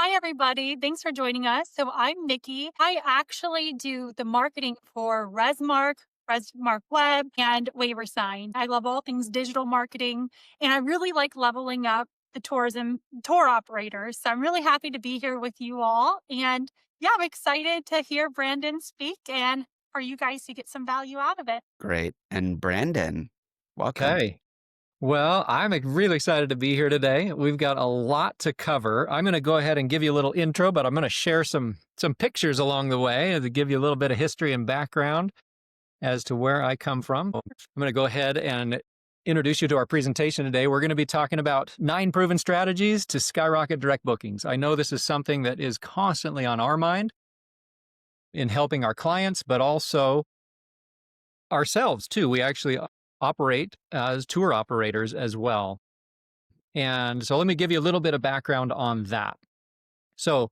Hi, everybody. Thanks for joining us. So, I'm Nikki. I actually do the marketing for Resmark, Resmark Web, and Waiver Sign. I love all things digital marketing, and I really like leveling up the tourism tour operators. So, I'm really happy to be here with you all. And yeah, I'm excited to hear Brandon speak and for you guys to get some value out of it. Great. And Brandon, welcome. Okay. Well, really excited to be here today. We've got a lot to cover. I'm going to go ahead and give you a little intro, but I'm going to share some pictures along the way to give you a little bit of history and background as to where I come from. I'm going to go ahead and introduce you to our presentation today. We're going to be talking about 9 proven strategies to skyrocket direct bookings. I know this is something that is constantly on our mind in helping our clients, but also ourselves too. We actually operate as tour operators as well. And so let me give you a little bit of background on that. So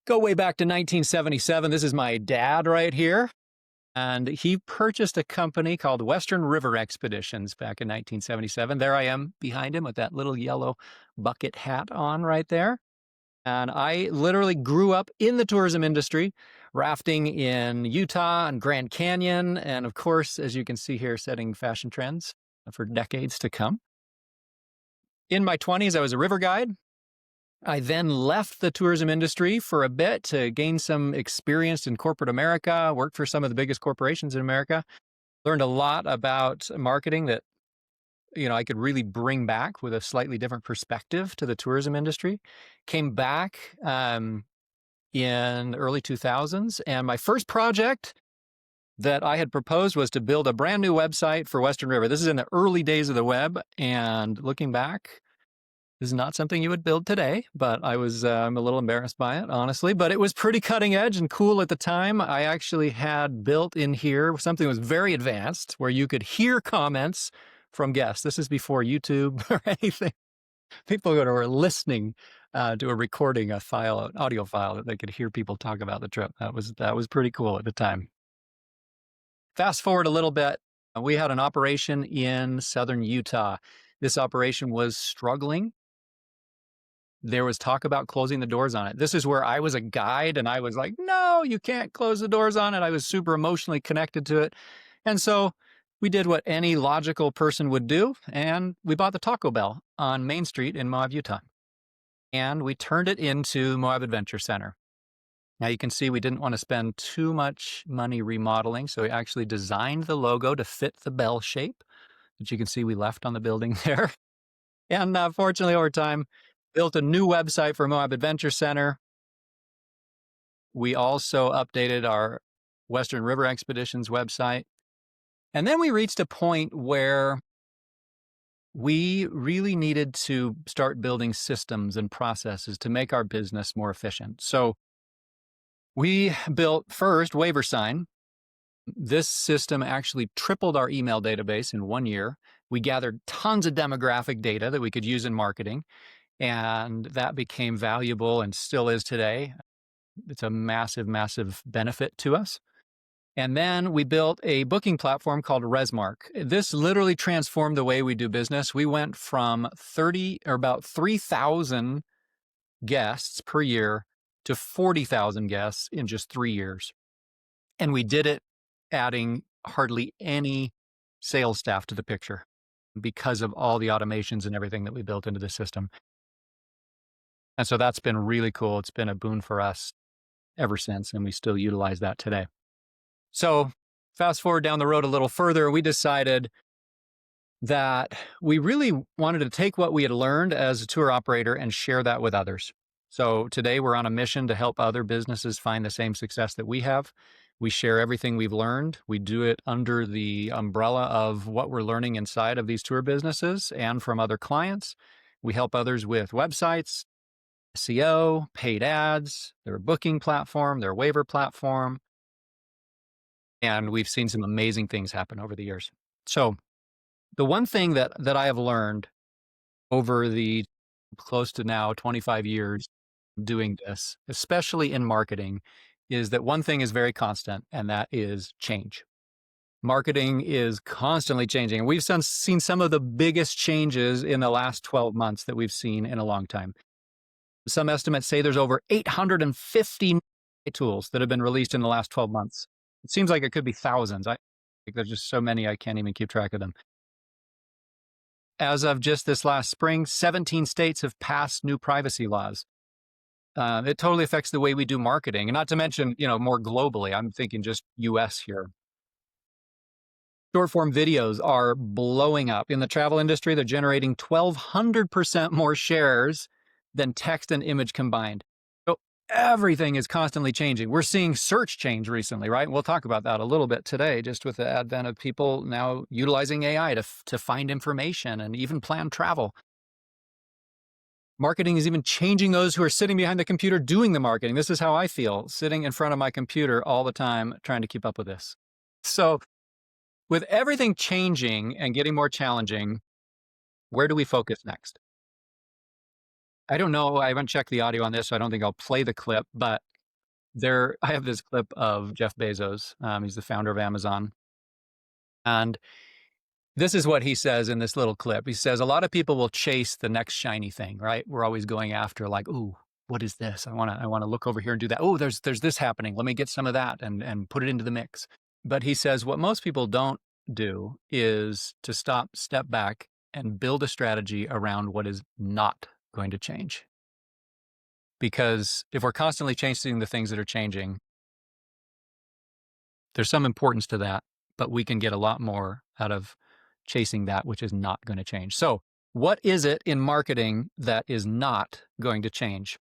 go way back to 1977. This is my dad right here. And he purchased a company called Western River Expeditions back in 1977. There I am behind him with that little yellow bucket hat on right there. And I literally grew up in the tourism industry, rafting in Utah and Grand Canyon. And of course, as you can see here, setting fashion trends for decades to come. In my 20s, I was a river guide. I then left the tourism industry for a bit to gain some experience in corporate America, worked for some of the biggest corporations in America, learned a lot about marketing that I could really bring back with a slightly different perspective to the tourism industry. Came back in early 2000s, and my first project that I had proposed was to build a brand new website for Western River. This is in the early days of the web, and looking back, this is not something you would build today, but I'm a little embarrassed by it, honestly, but it was pretty cutting edge and cool at the time. I actually had built in here something that was very advanced where you could hear comments from guests. This is before YouTube or anything. People were listening to a recording, an audio file that they could hear people talk about the trip. That was pretty cool at the time. Fast forward a little bit, we had an operation in southern Utah. This operation was struggling. There was talk about closing the doors on it. This is where I was a guide and I was like, no, you can't close the doors on it. I was super emotionally connected to it. And so we did what any logical person would do, and we bought the Taco Bell on Main Street in Moab, Utah. And we turned it into Moab Adventure Center. Now you can see we didn't want to spend too much money remodeling, so we actually designed the logo to fit the bell shape, which you can see we left on the building there. And fortunately, over time, built a new website for Moab Adventure Center. We also updated our Western River Expeditions website. And then we reached a point where we really needed to start building systems and processes to make our business more efficient. So we built first Waiver Sign. This system actually tripled our email database in 1 year. We gathered tons of demographic data that we could use in marketing, and that became valuable and still is today. It's a massive, massive benefit to us. And then we built a booking platform called Resmark. This literally transformed the way we do business. We went from about 3,000 guests per year to 40,000 guests in just 3 years. And we did it adding hardly any sales staff to the picture because of all the automations and everything that we built into the system. And so that's been really cool. It's been a boon for us ever since, and we still utilize that today. So fast forward down the road a little further, we decided that we really wanted to take what we had learned as a tour operator and share that with others. So today we're on a mission to help other businesses find the same success that we have. We share everything we've learned. We do it under the umbrella of what we're learning inside of these tour businesses and from other clients. We help others with websites, SEO, paid ads, their booking platform, their waiver platform. And we've seen some amazing things happen over the years. So the one thing that I have learned over the close to now 25 years doing this, especially in marketing, is that one thing is very constant, and that is change. Marketing is constantly changing. We've seen some of the biggest changes in the last 12 months that we've seen in a long time. Some estimates say there's over 850 tools that have been released in the last 12 months. It seems like it could be thousands. I think there's just so many I can't even keep track of them. As of just this last spring, 17 states have passed new privacy laws. It totally affects the way we do marketing, and not to mention, more globally. I'm thinking just US here. Short form videos are blowing up. In the travel industry, they're generating 1,200% more shares than text and image combined. So everything is constantly changing. We're seeing search change recently, right? We'll talk about that a little bit today, just with the advent of people now utilizing AI to find information and even plan travel. Marketing is even changing those who are sitting behind the computer doing the marketing. This is how I feel, sitting in front of my computer all the time, trying to keep up with this. So with everything changing and getting more challenging, where do we focus next? I don't know. I haven't checked the audio on this, so I don't think I'll play the clip, but I have this clip of Jeff Bezos. He's the founder of Amazon. And this is what he says in this little clip. He says, a lot of people will chase the next shiny thing, right? We're always going after like, ooh, what is this? I want to look over here and do that. Oh, there's this happening. Let me get some of that and put it into the mix. But he says what most people don't do is to step back and build a strategy around what is not going to change. Because if we're constantly chasing the things that are changing, there's some importance to that, but we can get a lot more out of chasing that which is not going to change. So what is it in marketing that is not going to change?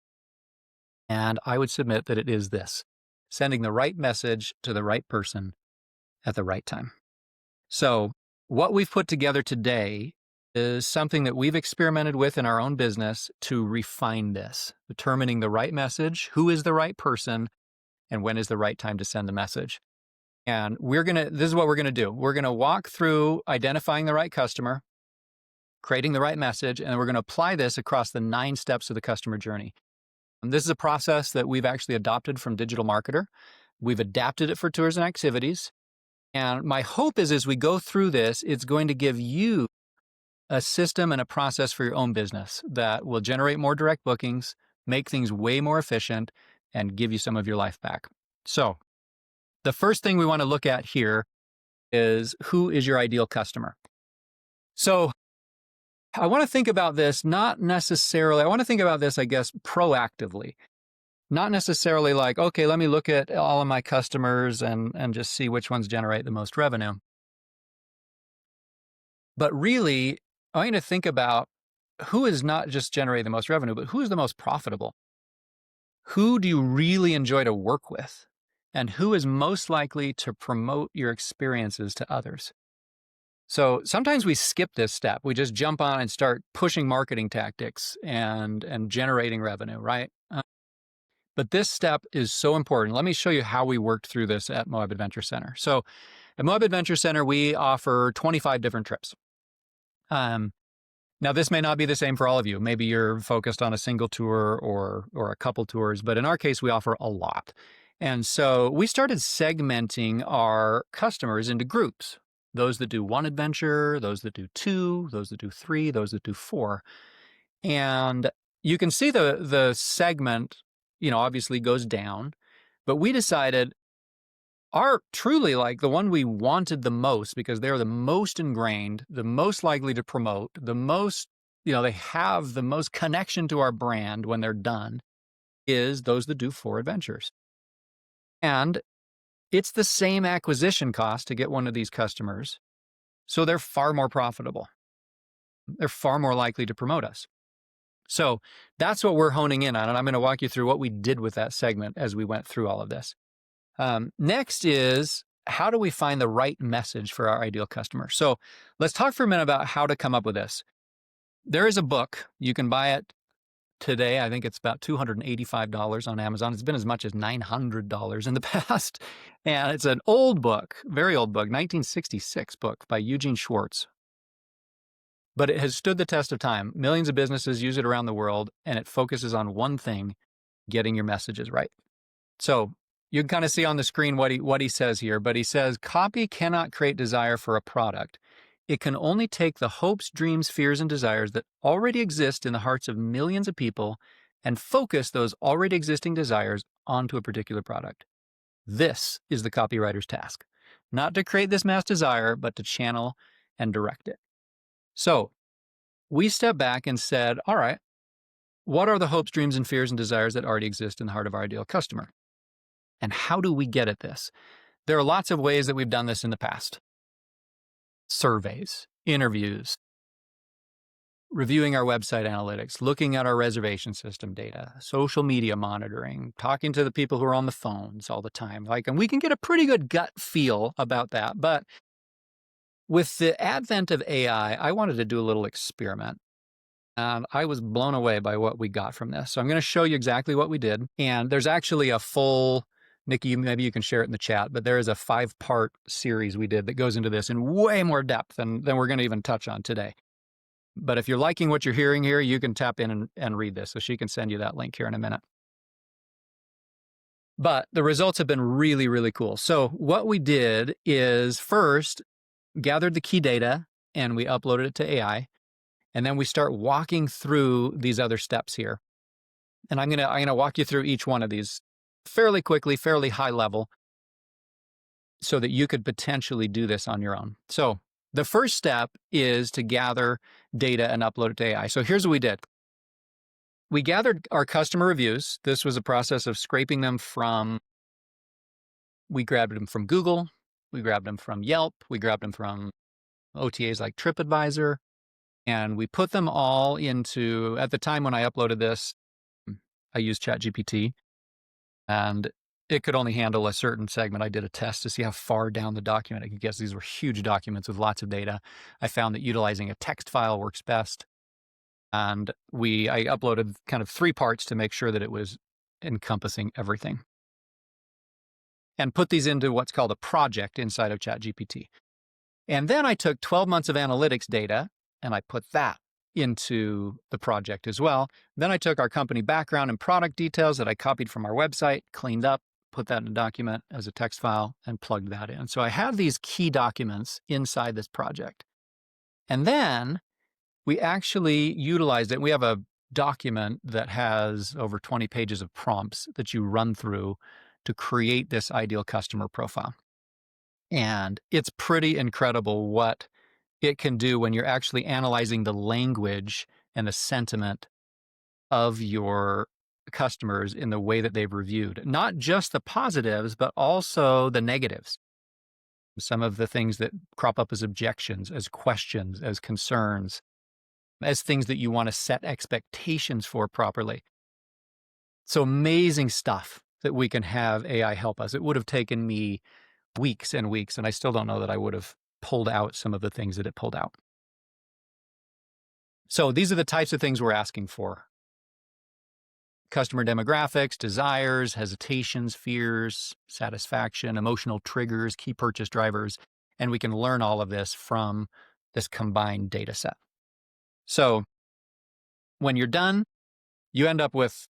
And I would submit that it is this: sending the right message to the right person at the right time. So what we've put together today is something that we've experimented with in our own business to refine this, determining the right message, who is the right person, and when is the right time to send the message. And this is what we're going to do. We're going to walk through identifying the right customer, creating the right message, and we're going to apply this across the 9 steps of the customer journey. And this is a process that we've actually adopted from Digital Marketer. We've adapted it for tours and activities. And my hope is as we go through this, it's going to give you a system and a process for your own business that will generate more direct bookings, make things way more efficient, and give you some of your life back. So the first thing we want to look at here is, who is your ideal customer? So I want to think about this, I want to think about this, I guess, proactively. Not necessarily like, okay, let me look at all of my customers and just see which ones generate the most revenue. But really, I want you to think about who is not just generating the most revenue, but who is the most profitable? Who do you really enjoy to work with? And who is most likely to promote your experiences to others? So sometimes we skip this step. We just jump on and start pushing marketing tactics and generating revenue, right? But this step is so important. Let me show you how we worked through this at Moab Adventure Center. So at Moab Adventure Center, we offer 25 different trips. Now, this may not be the same for all of you. Maybe you're focused on a single tour or a couple tours, but in our case, we offer a lot. And so we started segmenting our customers into groups: those that do 1 adventure, those that do 2, those that do 3, those that do 4. And you can see the segment, obviously goes down, but we decided are truly like the one we wanted the most, because they're the most ingrained, the most likely to promote, the most, they have the most connection to our brand when they're done, is those that do 4 adventures. And it's the same acquisition cost to get one of these customers. So they're far more profitable. They're far more likely to promote us. So that's what we're honing in on. And I'm going to walk you through what we did with that segment as we went through all of this. Next is, how do we find the right message for our ideal customer? So let's talk for a minute about how to come up with this. There is a book. You can buy it today. I think it's about $285 on Amazon. It's been as much as $900 in the past. And it's an old book, very old book, 1966 book by Eugene Schwartz. But it has stood the test of time. Millions of businesses use it around the world, and it focuses on one thing: getting your messages right. So you can kind of see on the screen what he says here, but he says, copy cannot create desire for a product. It can only take the hopes, dreams, fears, and desires that already exist in the hearts of millions of people and focus those already existing desires onto a particular product. This is the copywriter's task, not to create this mass desire, but to channel and direct it. So we stepped back and said, all right, what are the hopes, dreams, and fears and desires that already exist in the heart of our ideal customer? And how do we get at this? There are lots of ways that we've done this in the past. Surveys, interviews, reviewing our website analytics, looking at our reservation system data, social media monitoring, talking to the people who are on the phones all the time. And we can get a pretty good gut feel about that. But with the advent of AI, I wanted to do a little experiment. And I was blown away by what we got from this. So I'm going to show you exactly what we did. And there's actually a full, Nikki, maybe you can share it in the chat, but there is a 5-part series we did that goes into this in way more depth than we're going to even touch on today. But if you're liking what you're hearing here, you can tap in and read this. So she can send you that link here in a minute. But the results have been really, really cool. So what we did is first gathered the key data and we uploaded it to AI. And then we start walking through these other steps here. And I'm gonna walk you through each one of these fairly quickly, fairly high level, so that you could potentially do this on your own. So the first step is to gather data and upload it to AI. So here's what we did. We gathered our customer reviews. This was a process of scraping them we grabbed them from Google, we grabbed them from Yelp, we grabbed them from OTAs like TripAdvisor, and we put them all into, at the time when I uploaded this, I used ChatGPT, and it could only handle a certain segment. I did a test to see how far down the document I could get. These were huge documents with lots of data. I found that utilizing a text file works best. And I uploaded kind of 3 parts to make sure that it was encompassing everything. And put these into what's called a project inside of ChatGPT. And then I took 12 months of analytics data and I put that into the project as well. Then I took our company background and product details that I copied from our website, cleaned up, put that in a document as a text file, and plugged that in. So I have these key documents inside this project. And then we actually utilized it. We have a document that has over 20 pages of prompts that you run through to create this ideal customer profile. And it's pretty incredible what it can do when you're actually analyzing the language and the sentiment of your customers in the way that they've reviewed. Not just the positives, but also the negatives. Some of the things that crop up as objections, as questions, as concerns, as things that you want to set expectations for properly. So amazing stuff that we can have AI help us. It would have taken me weeks and weeks, and I still don't know that I would have pulled out some of the things that it pulled out. So these are the types of things we're asking for. Customer demographics, desires, hesitations, fears, satisfaction, emotional triggers, key purchase drivers, and we can learn all of this from this combined data set. So when you're done, you end up with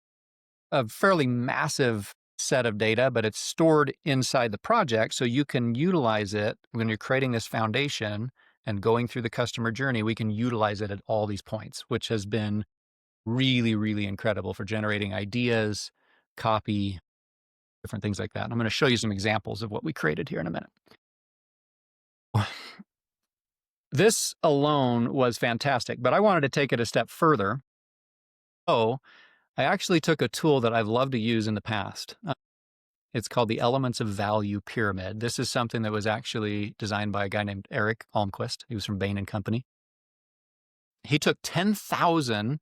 a fairly massive set of data, but it's stored inside the project so you can utilize it when you're creating this foundation and going through the customer journey. We can utilize it at all these points, which has been really, really incredible for generating ideas, copy, different things like that. And I'm going to show you some examples of what we created here in a minute. This alone was fantastic, but I wanted to take it a step further. So I actually took a tool that I've loved to use in the past. It's called the Elements of Value Pyramid. This is something that was actually designed by a guy named Eric Almquist. He was from Bain & Company. He took 10,000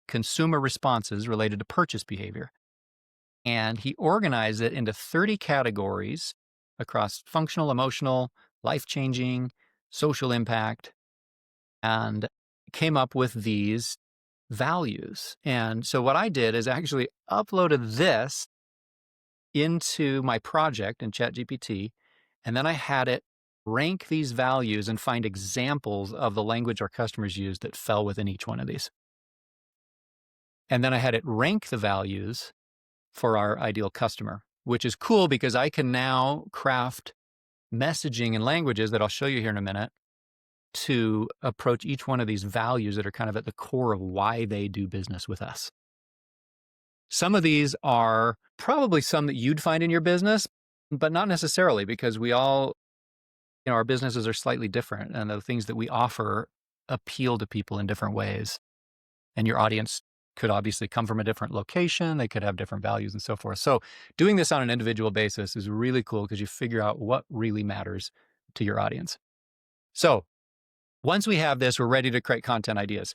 consumer responses related to purchase behavior, and he organized it into 30 categories across functional, emotional, life-changing, social impact, and came up with these values. And so what I did is actually uploaded this into my project in ChatGPT, and then I had it rank these values and find examples of the language our customers use that fell within each one of these. And then I had it rank the values for our ideal customer, which is cool because I can now craft messaging and languages that I'll show you here in a minute to approach each one of these values that are kind of at the core of why they do business with us. Some of these are probably some that you'd find in your business, but not necessarily, because we all, our businesses are slightly different, and the things that we offer appeal to people in different ways. And your audience could obviously come from a different location. They could have different values and so forth. So doing this on an individual basis is really cool because you figure out what really matters to your audience. So once we have this, we're ready to create content ideas.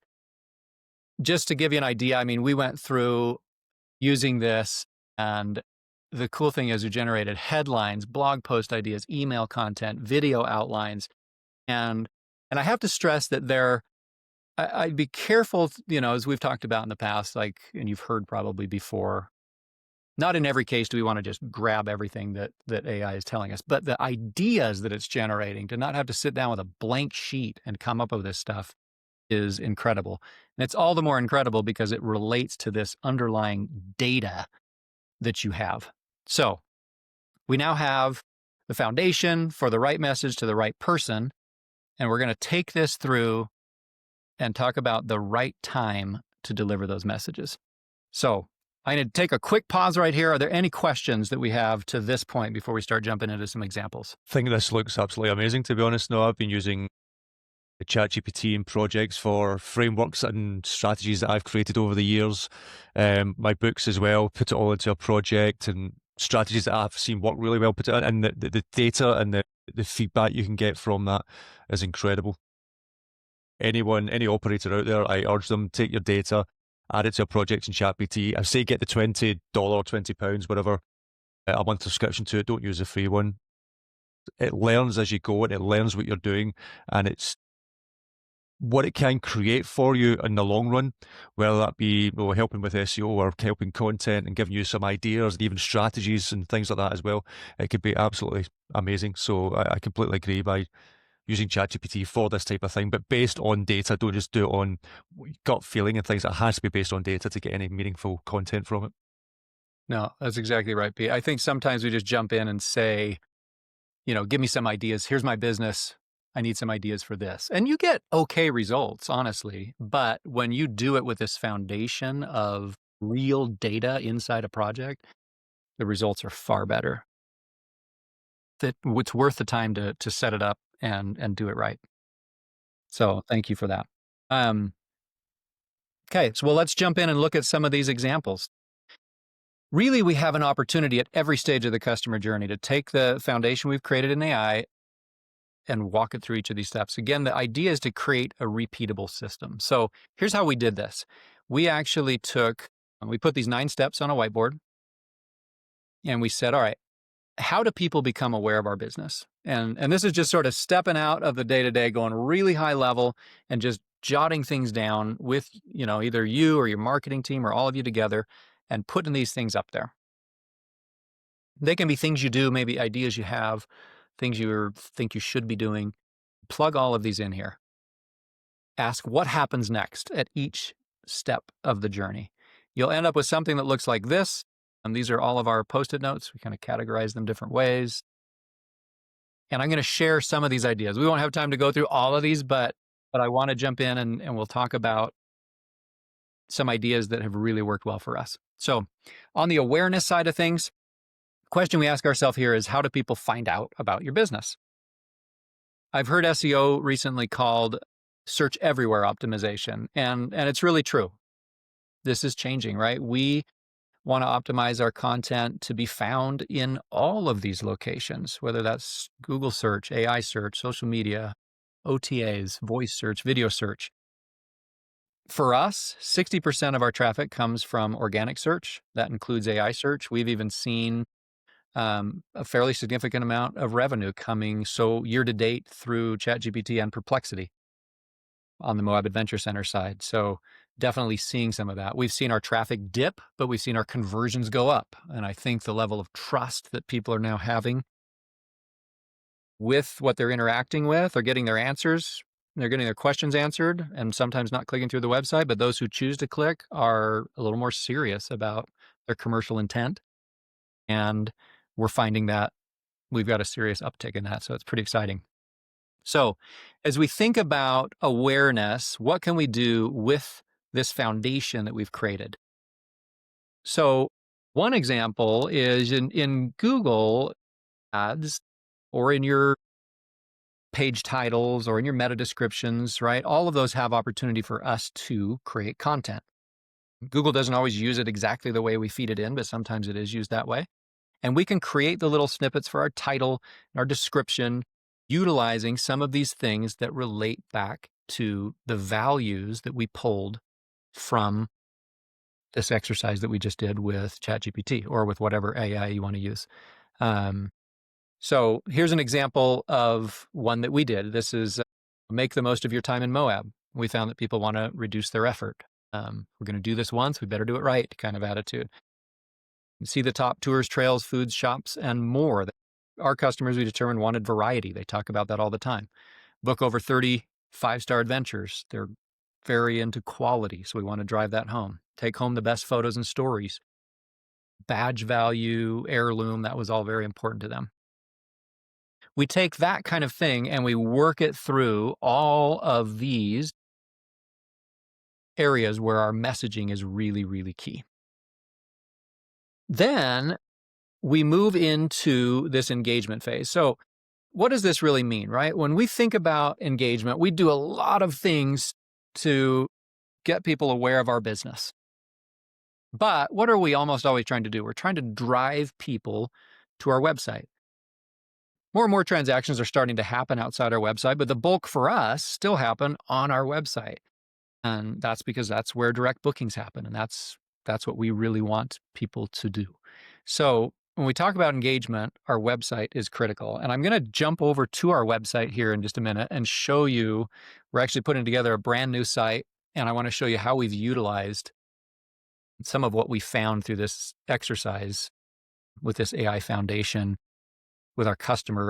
Just to give you an idea, I mean, we went through using this, and the cool thing is we generated headlines, blog post ideas, email content, video outlines. And I have to stress that I'd be careful, as we've talked about in the past, and you've heard probably before, not in every case do we want to just grab everything that AI is telling us, but the ideas that it's generating, to not have to sit down with a blank sheet and come up with this stuff is incredible. And it's all the more incredible because it relates to this underlying data that you have. So we now have the foundation for the right message to the right person, and we're going to take this through and talk about the right time to deliver those messages. So I'm going to take a quick pause right here. Are there any questions that we have to this point before we start jumping into some examples? I think this looks absolutely amazing, to be honest. No, I've been using the ChatGPT in projects for frameworks and strategies that I've created over the years. My books as well, put it all into a project, and strategies that I've seen work really well, put it in, and the data and the feedback you can get from that is incredible. Any operator out there, I urge them, take your data, add it to a project in ChatGPT. I say get the $20, £20, whatever, a month subscription to it. Don't use the free one. It learns as you go, and it learns what you're doing, and it's what it can create for you in the long run, whether that be helping with SEO or helping content and giving you some ideas and even strategies and things like that as well. It could be absolutely amazing. So I completely agree by using ChatGPT for this type of thing, but based on data. Don't just do it on gut feeling and things. It has to be based on data to get any meaningful content from it. No, that's exactly right, Pete. I think sometimes we just jump in and say, give me some ideas. Here's my business. I need some ideas for this. And you get okay results, honestly. But when you do it with this foundation of real data inside a project, the results are far better. It's worth the time to set it up and do it right. So thank you for that. Okay, so let's jump in and look at some of these examples. Really, we have an opportunity at every stage of the customer journey to take the foundation we've created in AI and walk it through each of these steps. Again, the idea is to create a repeatable system. So here's how we did this. We actually we put these 9 steps on a whiteboard, and we said, all right, how do people become aware of our business? And this is just sort of stepping out of the day-to-day, going really high level and just jotting things down with, either you or your marketing team or all of you together and putting these things up there. They can be things you do, maybe ideas you have, things you think you should be doing. Plug all of these in here. Ask what happens next at each step of the journey. You'll end up with something that looks like this. And these are all of our Post-it notes. We kind of categorize them different ways. And I'm going to share some of these ideas. We won't have time to go through all of these, but I want to jump in and we'll talk about some ideas that have really worked well for us. So on the awareness side of things, the question we ask ourselves here is, how do people find out about your business? I've heard SEO recently called search everywhere optimization, and it's really true. This is changing, right? We want to optimize our content to be found in all of these locations, whether that's Google search, AI search, social media, OTAs, voice search, video search. For us, 60% of our traffic comes from organic search. That includes AI search. We've even seen a fairly significant amount of revenue coming year to date through ChatGPT and Perplexity on the Moab Adventure Center side. So definitely seeing some of that. We've seen our traffic dip, but we've seen our conversions go up. And I think the level of trust that people are now having with what they're interacting with or getting their answers, they're getting their questions answered and sometimes not clicking through the website, but those who choose to click are a little more serious about their commercial intent. And we're finding that we've got a serious uptick in that. So it's pretty exciting. So as we think about awareness, what can we do with this foundation that we've created? So one example is in Google ads or in your page titles or in your meta descriptions, right? All of those have opportunity for us to create content. Google doesn't always use it exactly the way we feed it in, but sometimes it is used that way. And we can create the little snippets for our title and our description, utilizing some of these things that relate back to the values that we pulled from this exercise that we just did with ChatGPT or with whatever AI you want to use. So here's an example of one that we did. This is make the most of your time in Moab. We found that people want to reduce their effort. We're going to do this once, we better do it right kind of attitude. You see the top tours, trails, foods, shops, and more. Our customers, we determined, wanted variety. They talk about that all the time. Book over 30 five-star adventures. They're very into quality, so we want to drive that home. Take home the best photos and stories. Badge value, heirloom, that was all very important to them. We take that kind of thing and we work it through all of these areas where our messaging is really, really key. Then we move into this engagement phase. So what does this really mean, right? When we think about engagement, we do a lot of things to get people aware of our business. But what are we almost always trying to do? We're trying to drive people to our website. More and more transactions are starting to happen outside our website, but the bulk for us still happen on our website. And that's because that's where direct bookings happen. And that's what we really want people to do. So when we talk about engagement, our website is critical. And I'm going to jump over to our website here in just a minute and show you, we're actually putting together a brand new site. And I want to show you how we've utilized some of what we found through this exercise with this AI foundation, with our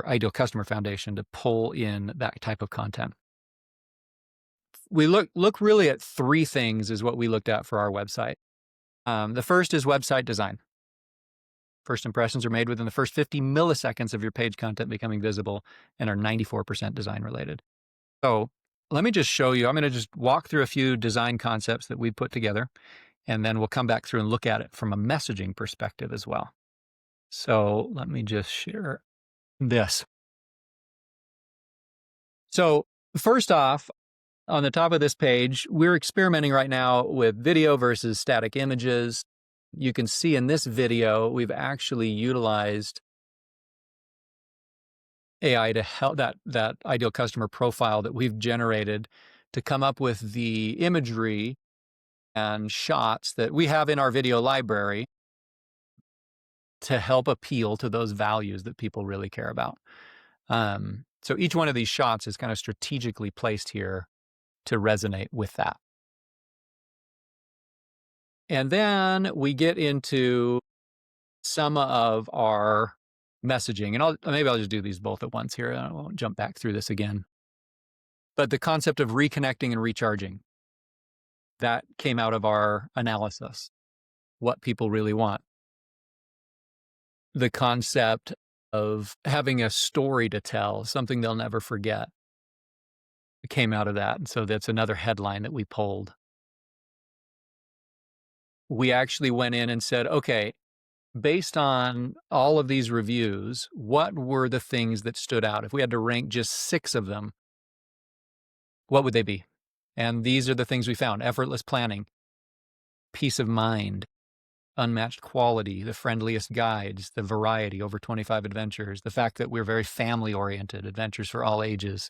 ideal customer foundation, to pull in that type of content. We look really at three things is what we looked at for our website. The first is website design. First impressions are made within the first 50 milliseconds of your page content becoming visible and are 94% design related. So let me just show you. I'm going to just walk through a few design concepts that we put together, and then we'll come back through and look at it from a messaging perspective as well. So let me just share this. So first off, on the top of this page, we're experimenting right now with video versus static images. You can see in this video, we've actually utilized AI to help that ideal customer profile that we've generated to come up with the imagery and shots that we have in our video library to help appeal to those values that people really care about. So each one of these shots is kind of strategically placed here to resonate with that. And then we get into some of our messaging, and maybe I'll just do these both at once here. I won't jump back through this again. But the concept of reconnecting and recharging, that came out of our analysis, what people really want. The concept of having a story to tell, something they'll never forget, came out of that. And so that's another headline that we pulled. We actually went in and said, okay, based on all of these reviews, what were the things that stood out? If we had to rank just 6 of them, what would they be? And these are the things we found: effortless planning, peace of mind, unmatched quality, the friendliest guides, the variety, over 25 adventures, the fact that we're very family oriented, adventures for all ages.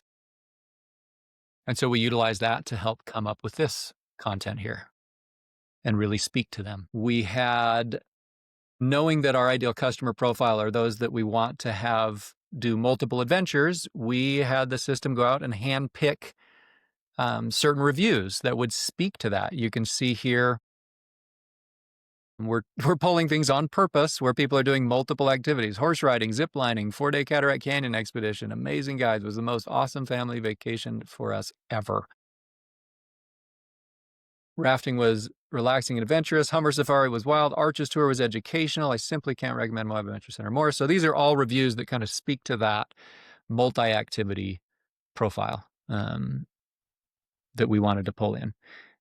And so we utilize that to help come up with this content here and really speak to them. We had, knowing that our ideal customer profile are those that we want to have do multiple adventures, we had the system go out and hand pick certain reviews that would speak to that. You can see here, we're pulling things on purpose where people are doing multiple activities: horse riding, zip lining, 4-day Cataract Canyon expedition, amazing guides, was the most awesome family vacation for us ever. Rafting was relaxing and adventurous. Hummer safari was wild. Arches tour was educational. I simply can't recommend Moab Adventure Center more. So these are all reviews that kind of speak to that multi-activity profile that we wanted to pull in.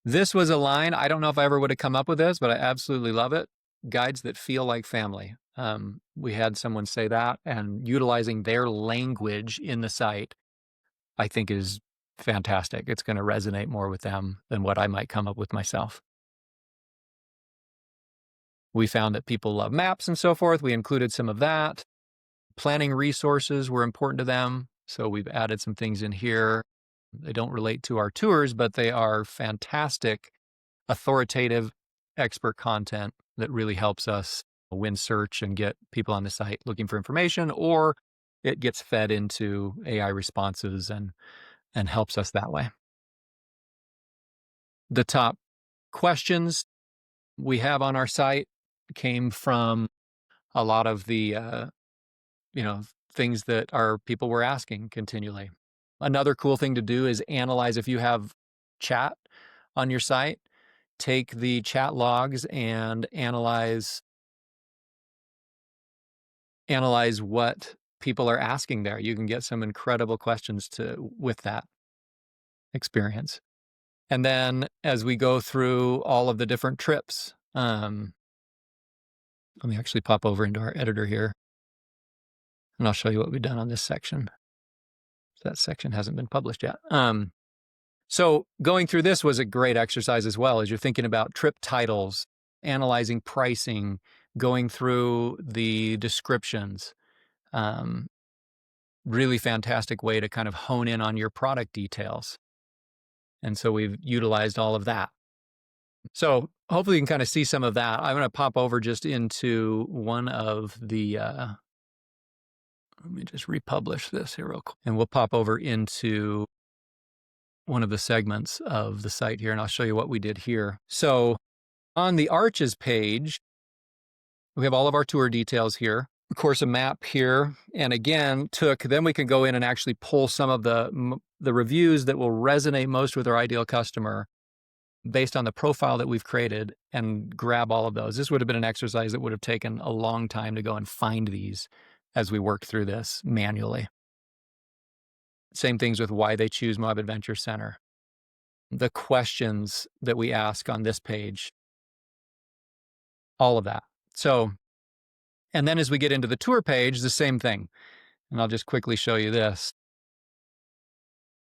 This was a line, I don't know if I ever would have come up with this, but I absolutely love it. guides that feel like family. We had someone say that, and utilizing their language in the site, I think, is fantastic. It's going to resonate more with them than what I might come up with myself. We found that people love maps and so forth. We included some of that. Planning resources were important to them, so we've added some things in here. They don't relate to our tours, but they are fantastic, authoritative, expert content that really helps us win search and get people on the site looking for information, or it gets fed into AI responses and helps us that way. The top questions we have on our site came from a lot of the things that our people were asking continually. Another cool thing to do is analyze if you have chat on your site, take the chat logs and analyze what people are asking there. You can get some incredible questions with that experience. And then as we go through all of the different trips, let me actually pop over into our editor here, and I'll show you what we've done on this section. That section hasn't been published yet. So going through this was a great exercise as well, as you're thinking about trip titles, analyzing pricing, going through the descriptions. Really fantastic way to kind of hone in on your product details. And so we've utilized all of that. So hopefully you can kind of see some of that. I'm going to pop over just into one of the, let me just republish this here real quick. And we'll pop over into one of the segments of the site here, and I'll show you what we did here. So on the Arches page, we have all of our tour details here. Of course, a map here. And again, then we can go in and actually pull some of the reviews that will resonate most with our ideal customer based on the profile that we've created and grab all of those. This would have been an exercise that would have taken a long time to go and find these as we worked through this manually. Same things with why they choose Moab Adventure Center. The questions that we ask on this page, all of that. So, and then as we get into the tour page, the same thing. And I'll just quickly show you this.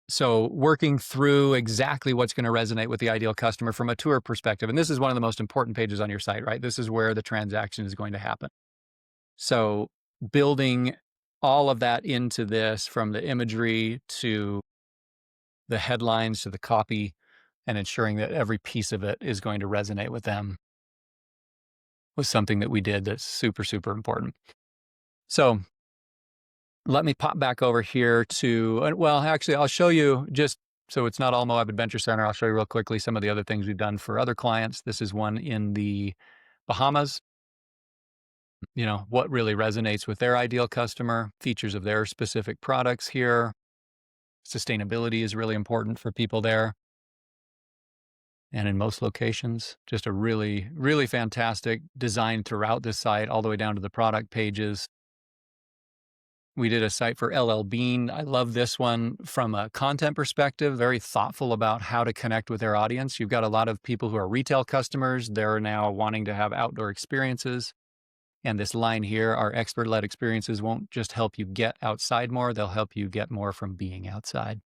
So working through exactly what's going to resonate with the ideal customer from a tour perspective. And this is one of the most important pages on your site, right? This is where the transaction is going to happen. So building all of that into this, from the imagery to the headlines to the copy, and ensuring that every piece of it is going to resonate with them, was something that we did that's super, super important. So let me pop back over here to, well, actually, I'll show you, just so it's not all Moab Adventure Center, I'll show you real quickly some of the other things we've done for other clients. This is one in the Bahamas. What really resonates with their ideal customer, features of their specific products here. Sustainability is really important for people there. And in most locations, just a really, really fantastic design throughout this site, all the way down to the product pages. We did a site for LL Bean. I love this one from a content perspective, very thoughtful about how to connect with their audience. You've got a lot of people who are retail customers. They're now wanting to have outdoor experiences. And this line here, our expert-led experiences won't just help you get outside more, they'll help you get more from being outside.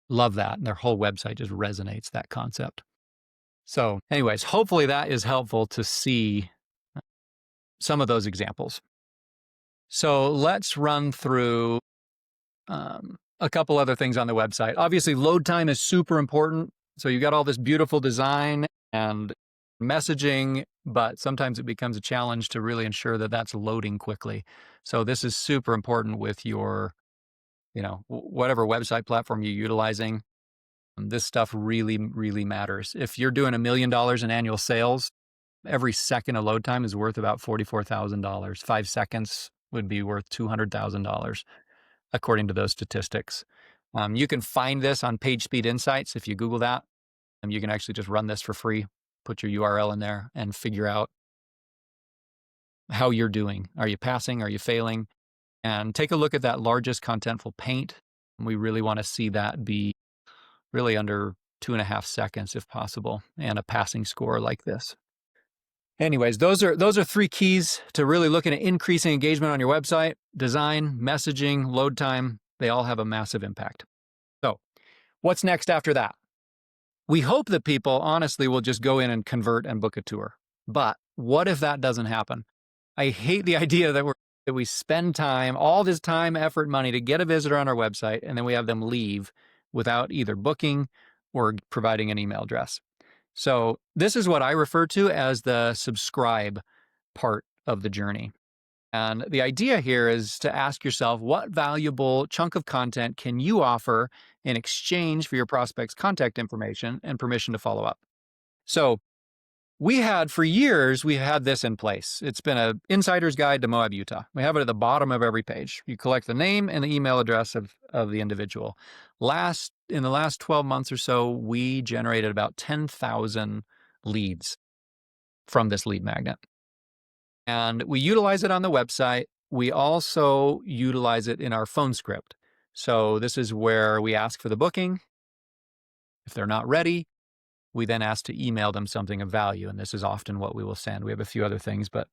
Love that. And their whole website just resonates that concept. So anyways, hopefully that is helpful to see some of those examples. So let's run through a couple other things on the website. Obviously, load time is super important. So you got all this beautiful design and messaging, but sometimes it becomes a challenge to really ensure that that's loading quickly. So this is super important with your, whatever website platform you're utilizing. This stuff really, really matters. If you're doing $1 million in annual sales, every second of load time is worth about $44,000. 5 seconds would be worth $200,000, according to those statistics. You can find this on PageSpeed Insights. If you Google that, you can actually just run this for free, put your URL in there, and figure out how you're doing. Are you passing? Are you failing? And take a look at that largest contentful paint. We really want to see that be really under 2.5 seconds if possible, and a passing score like this. Anyways, those are 3 keys to really looking at increasing engagement on your website. Design, messaging, load time, they all have a massive impact. So what's next after that? We hope that people honestly will just go in and convert and book a tour. But what if that doesn't happen? I hate the idea that we spend time, all this time, effort, money to get a visitor on our website, and then we have them leave without either booking or providing an email address. So this is what I refer to as the subscribe part of the journey. And the idea here is to ask yourself, what valuable chunk of content can you offer in exchange for your prospect's contact information and permission to follow up? So for years, we had this in place. It's been an insider's guide to Moab, Utah. We have it at the bottom of every page. You collect the name and the email address of the individual. In the last 12 months or so, we generated about 10,000 leads from this lead magnet. And we utilize it on the website. We also utilize it in our phone script. So this is where we ask for the booking. If they're not ready, we then ask to email them something of value, and this is often what we will send. We have a few other things, but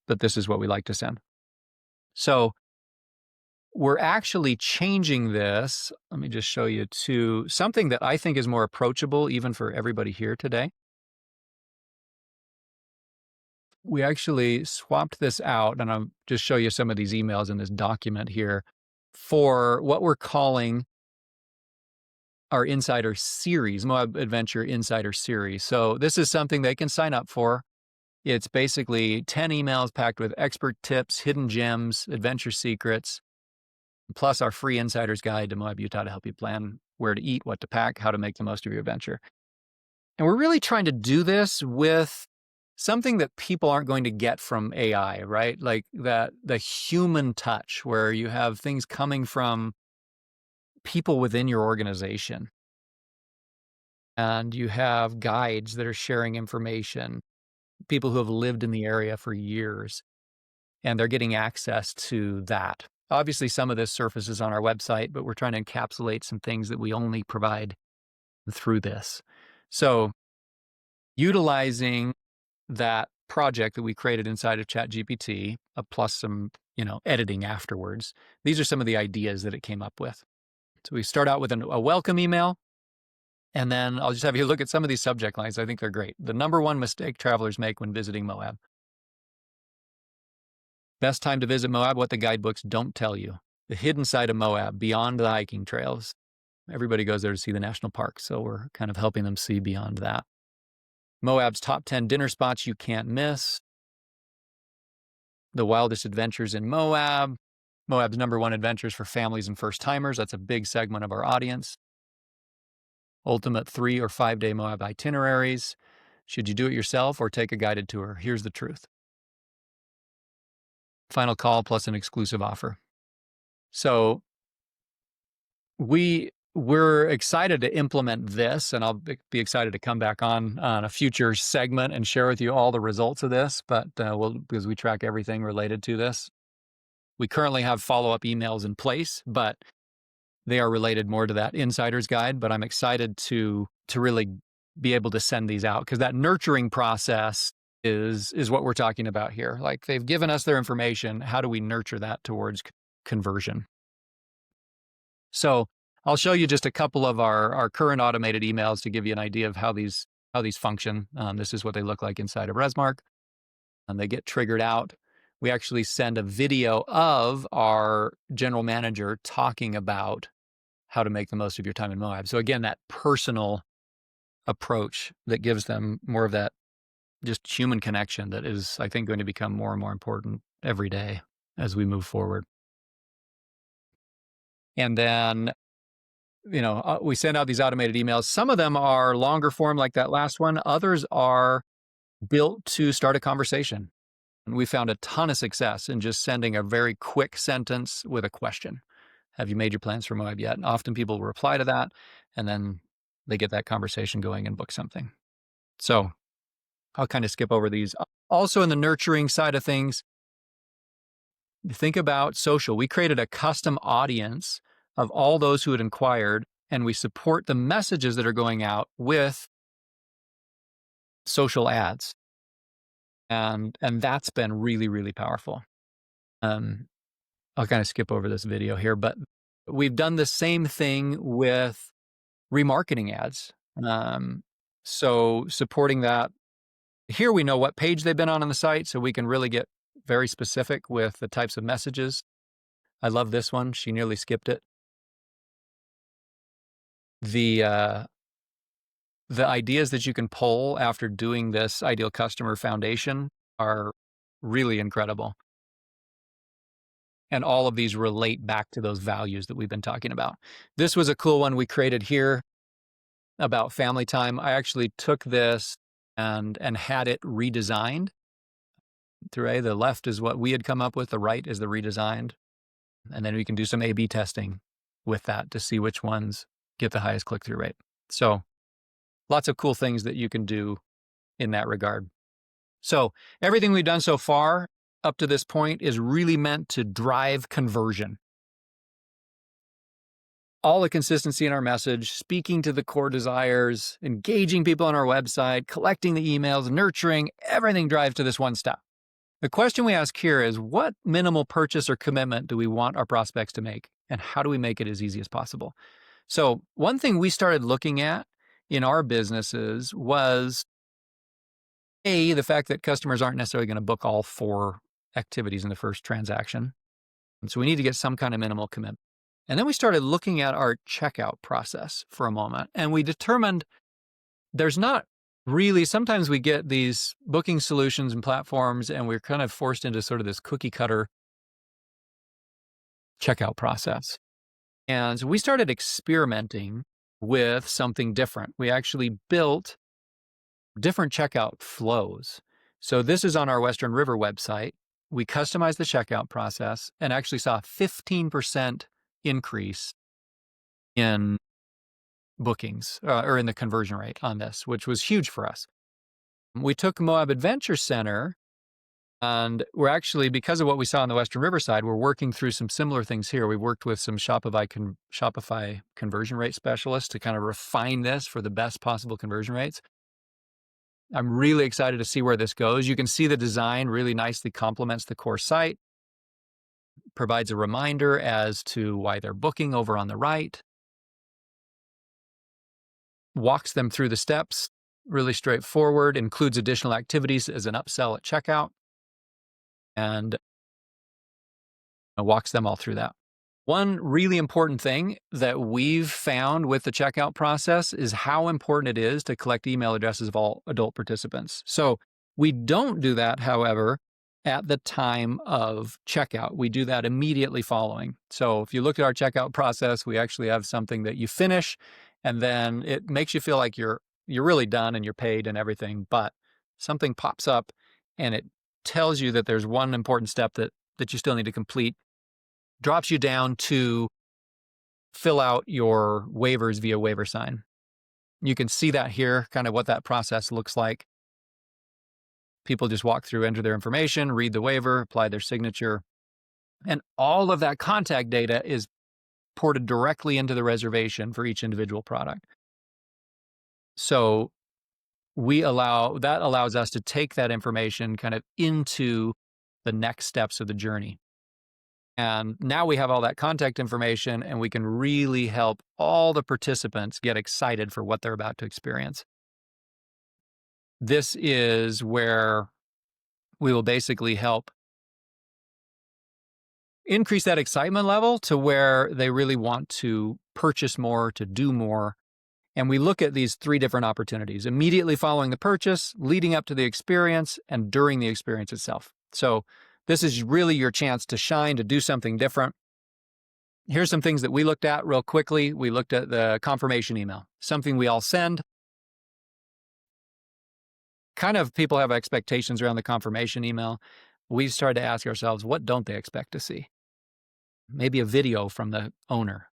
this is what we like to send. So we're actually changing this. Let me just show you to something that I think is more approachable even for everybody here today. We actually swapped this out, and I'll just show you some of these emails in this document here for what we're calling our Insider Series, Moab Adventure Insider Series. So this is something they can sign up for. It's basically 10 emails packed with expert tips, hidden gems, adventure secrets, plus our free Insider's Guide to Moab, Utah to help you plan where to eat, what to pack, how to make the most of your adventure. And we're really trying to do this with something that people aren't going to get from AI, right? Like the human touch where you have things coming from people within your organization. And you have guides that are sharing information, people who have lived in the area for years, and they're getting access to that. Obviously, some of this surfaces on our website, but we're trying to encapsulate some things that we only provide through this. So utilizing that project that we created inside of ChatGPT, plus some, editing afterwards, these are some of the ideas that it came up with. So we start out with a welcome email, and then I'll just have you look at some of these subject lines. I think they're great. The number one mistake travelers make when visiting Moab. Best time to visit Moab, what the guidebooks don't tell you. The hidden side of Moab, beyond the hiking trails. Everybody goes there to see the national park, so we're kind of helping them see beyond that. Moab's top 10 dinner spots you can't miss. The wildest adventures in Moab. Moab's number one adventures for families and first-timers. That's a big segment of our audience. Ultimate 3 or 5 day Moab itineraries. Should you do it yourself or take a guided tour? Here's the truth. Final call plus an exclusive offer. So we're excited to implement this, and I'll be excited to come back on a future segment and share with you all the results of this, but because we track everything related to this. We currently have follow-up emails in place, but they are related more to that insider's guide, but I'm excited to really be able to send these out because that nurturing process is what we're talking about here. Like they've given us their information. How do we nurture that towards conversion? So I'll show you just a couple of our current automated emails to give you an idea of how these function. This is what they look like inside of Resmark. And they get triggered out. We actually send a video of our general manager talking about how to make the most of your time in Moab. So again, that personal approach that gives them more of that just human connection that is, I think, going to become more and more important every day as we move forward. And then, we send out these automated emails. Some of them are longer form like that last one. Others are built to start a conversation. And we found a ton of success in just sending a very quick sentence with a question. Have you made your plans for Moab yet? And often people will reply to that, and then they get that conversation going and book something. So I'll kind of skip over these. Also in the nurturing side of things, think about social. We created a custom audience of all those who had inquired, and we support the messages that are going out with social ads. And that's been really, really powerful. I'll kind of skip over this video here, but we've done the same thing with remarketing ads. So supporting that. Here we know what page they've been on the site, so we can really get very specific with the types of messages. I love this one. She nearly skipped it. The ideas that you can pull after doing this ideal customer foundation are really incredible. And all of these relate back to those values that we've been talking about. This was a cool one we created here about family time. I actually took this and had it redesigned. The left is what we had come up with, the right is the redesigned. And then we can do some A/B testing with that to see which ones get the highest click-through rate. So lots of cool things that you can do in that regard. So everything we've done so far up to this point is really meant to drive conversion. All the consistency in our message, speaking to the core desires, engaging people on our website, collecting the emails, nurturing, everything drives to this one step. The question we ask here is, what minimal purchase or commitment do we want our prospects to make? And how do we make it as easy as possible? So one thing we started looking at in our businesses was, the fact that customers aren't necessarily going to book all 4 activities in the first transaction. And so we need to get some kind of minimal commitment. And then we started looking at our checkout process for a moment, and we determined there's not really, sometimes we get these booking solutions and platforms, and we're kind of forced into sort of this cookie cutter checkout process. And so we started experimenting with something different. We actually built different checkout flows. So this is on our Western River website. We customized the checkout process and actually saw a 15% increase in bookings or in the conversion rate on this, which was huge for us. We took Moab Adventure Center, and we're actually, because of what we saw on the Western Riverside, we're working through some similar things here. We worked with some Shopify conversion rate specialists to kind of refine this for the best possible conversion rates. I'm really excited to see where this goes. You can see the design really nicely complements the core site, provides a reminder as to why they're booking over on the right, walks them through the steps, really straightforward, includes additional activities as an upsell at checkout, and walks them all through that. One really important thing that we've found with the checkout process is how important it is to collect email addresses of all adult participants. So we don't do that, however, at the time of checkout. We do that immediately following. So if you look at our checkout process, we actually have something that you finish, and then it makes you feel like you're really done and you're paid and everything, but something pops up and it tells you that there's one important step that you still need to complete, drops you down to fill out your waivers via waiver sign. You can see that here, kind of what that process looks like. People just walk through, enter their information, read the waiver, apply their signature, and all of that contact data is ported directly into the reservation for each individual product. So that allows us to take that information kind of into the next steps of the journey. And now we have all that contact information, and we can really help all the participants get excited for what they're about to experience. This is where we will basically help increase that excitement level to where they really want to purchase more, to do more. And we look at these 3 different opportunities: immediately following the purchase, leading up to the experience, and during the experience itself. So this is really your chance to shine, to do something different. Here's some things that we looked at real quickly. We looked at the confirmation email, something we all send. Kind of people have expectations around the confirmation email. We started to ask ourselves, what don't they expect to see? Maybe a video from the owner,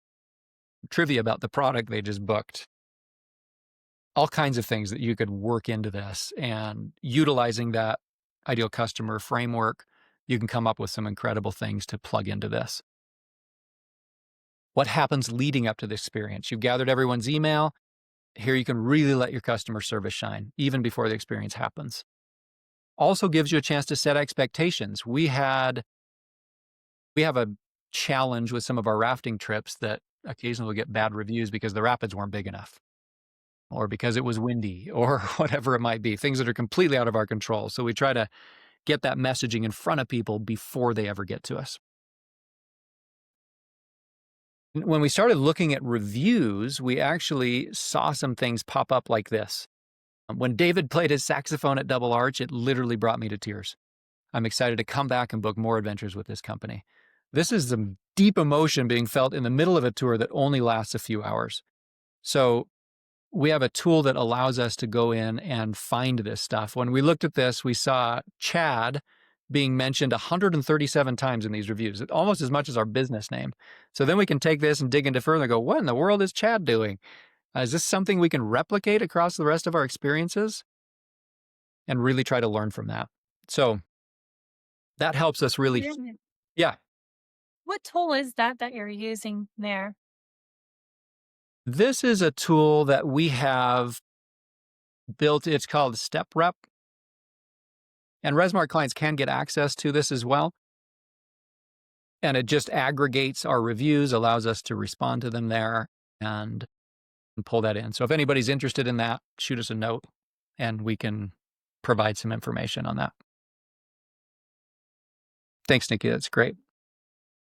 trivia about the product they just booked. All kinds of things that you could work into this, and utilizing that ideal customer framework, you can come up with some incredible things to plug into this. What happens leading up to the experience? You've gathered everyone's email. Here you can really let your customer service shine even before the experience happens. Also gives you a chance to set expectations. We have a challenge with some of our rafting trips that occasionally will get bad reviews because the rapids weren't big enough, or because it was windy, or whatever it might be, things that are completely out of our control. So we try to get that messaging in front of people before they ever get to us. When we started looking at reviews, we actually saw some things pop up like this. When David played his saxophone at Double Arch, it literally brought me to tears. I'm excited to come back and book more adventures with this company. This is some deep emotion being felt in the middle of a tour that only lasts a few hours. So we have a tool that allows us to go in and find this stuff. When we looked at this, we saw Chad being mentioned 137 times in these reviews, almost as much as our business name. So then we can take this and dig into further and go, what in the world is Chad doing? Is this something we can replicate across the rest of our experiences? And really try to learn from that. So that helps us really. Yeah. What tool is that you're using there? This is a tool that we have built. It's called StepRep. And Resmark clients can get access to this as well. And it just aggregates our reviews, allows us to respond to them there and pull that in. So if anybody's interested in that, shoot us a note and we can provide some information on that. Thanks, Nikki. That's great.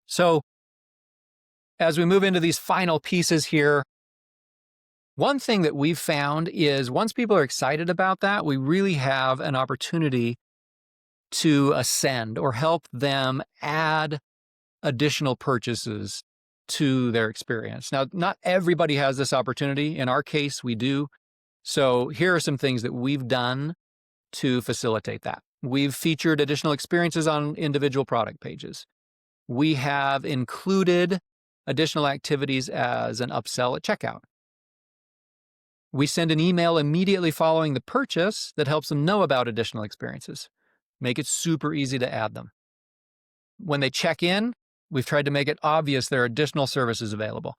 So as we move into these final pieces here, one thing that we've found is once people are excited about that, we really have an opportunity to ascend or help them add additional purchases to their experience. Now, not everybody has this opportunity. In our case, we do. So here are some things that we've done to facilitate that. We've featured additional experiences on individual product pages. We have included additional activities as an upsell at checkout. We send an email immediately following the purchase that helps them know about additional experiences. Make it super easy to add them. When they check in, we've tried to make it obvious there are additional services available.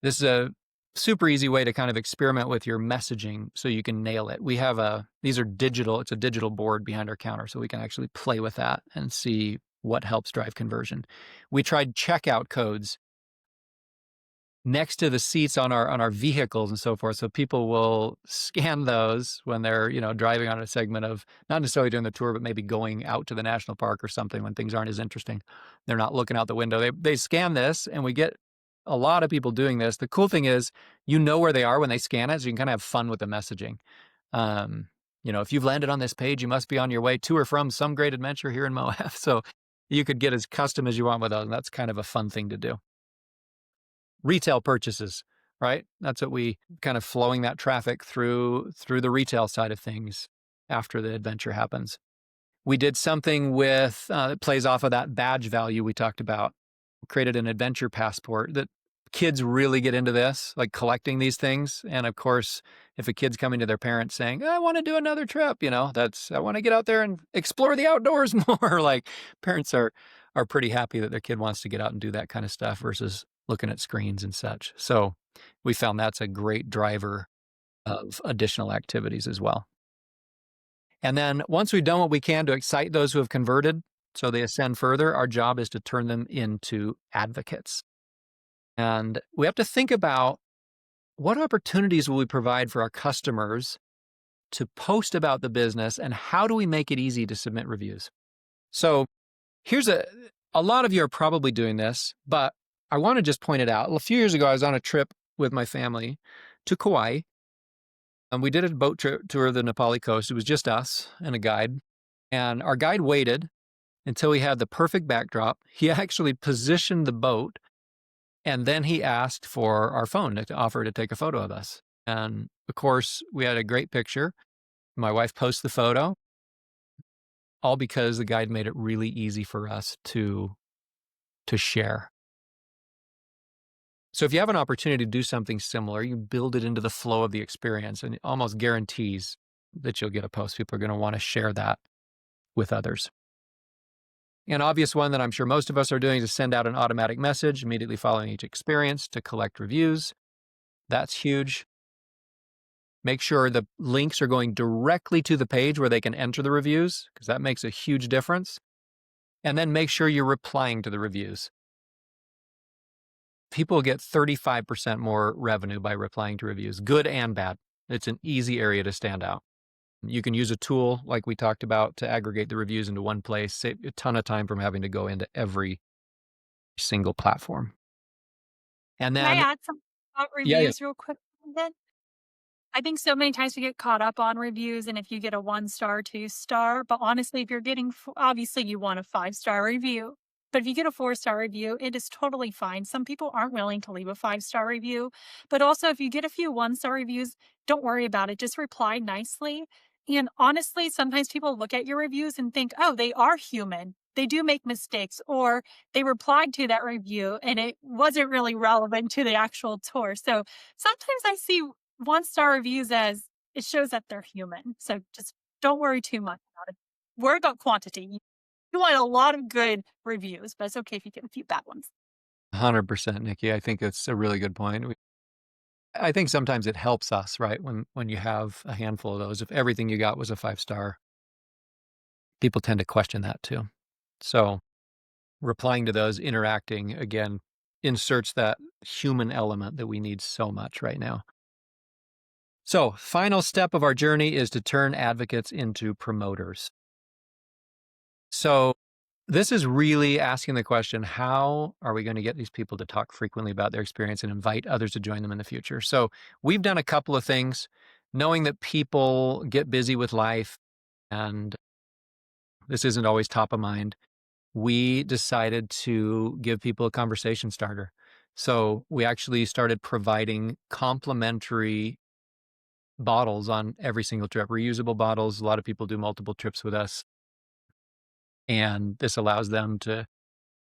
This is a super easy way to kind of experiment with your messaging so you can nail it. We have these are digital, it's a digital board behind our counter, so we can actually play with that and see what helps drive conversion. We tried checkout codes next to the seats on our vehicles and so forth, so people will scan those when they're driving on a segment of not necessarily doing the tour, but maybe going out to the national park or something when things aren't as interesting. They're not looking out the window. They scan this, and we get a lot of people doing this. The cool thing is where they are when they scan it, so you can kind of have fun with the messaging. If you've landed on this page, you must be on your way to or from some great adventure here in Moab. So you could get as custom as you want with those, and that's kind of a fun thing to do. Retail purchases, right? That's what we kind of flowing that traffic through the retail side of things after the adventure happens. We did something with that plays off of that badge value we talked about. We created an adventure passport that kids really get into this, like collecting these things. And of course, if a kid's coming to their parents saying, I want to do another trip, I want to get out there and explore the outdoors more. Like parents are pretty happy that their kid wants to get out and do that kind of stuff versus looking at screens and such. So we found that's a great driver of additional activities as well. And then once we've done what we can to excite those who have converted so they ascend further, our job is to turn them into advocates. And we have to think about what opportunities will we provide for our customers to post about the business, and how do we make it easy to submit reviews? So here's a lot of you are probably doing this, but I want to just point it out. A few years ago, I was on a trip with my family to Kauai, and we did a boat tour of the Nepali coast. It was just us and a guide, and our guide waited until we had the perfect backdrop. He actually positioned the boat, and then he asked for our phone to offer to take a photo of us. And of course, we had a great picture. My wife posted the photo, all because the guide made it really easy for us to share. So if you have an opportunity to do something similar, you build it into the flow of the experience, and it almost guarantees that you'll get a post. People are going to want to share that with others. An obvious one that I'm sure most of us are doing is send out an automatic message immediately following each experience to collect reviews. That's huge. Make sure the links are going directly to the page where they can enter the reviews, because that makes a huge difference. And then make sure you're replying to the reviews. People get 35% more revenue by replying to reviews, good and bad. It's an easy area to stand out. You can use a tool like we talked about to aggregate the reviews into one place, save a ton of time from having to go into every single platform. And Can I then, add something about yeah. reviews real quick? Then I think so many times we get caught up on reviews, and if you get a 1 star, 2 star, but honestly, if you're getting, obviously you want a 5 star review, but if you get a 4 star review, it is totally fine. Some people aren't willing to leave a 5 star review, but also if you get a few 1 star reviews, don't worry about it. Just reply nicely. And honestly, sometimes people look at your reviews and think, oh, they are human. They do make mistakes, or they replied to that review and it wasn't really relevant to the actual tour. So sometimes I see 1 star reviews as it shows that they're human. So just don't worry too much about it. Worry about quantity. You want a lot of good reviews, but it's okay if you get a few bad ones. 100%, Nikki. I think it's a really good point. I think sometimes it helps us, right? When you have a handful of those, if everything you got was a 5 star, people tend to question that too. So replying to those, interacting again, inserts that human element that we need so much right now. So, final step of our journey is to turn advocates into promoters. So, this is really asking the question, how are we going to get these people to talk frequently about their experience and invite others to join them in the future? So, we've done a couple of things, knowing that people get busy with life and this isn't always top of mind. We decided to give people a conversation starter. So, we actually started providing complimentary bottles on every single trip, reusable bottles. A lot of people do multiple trips with us. And this allows them to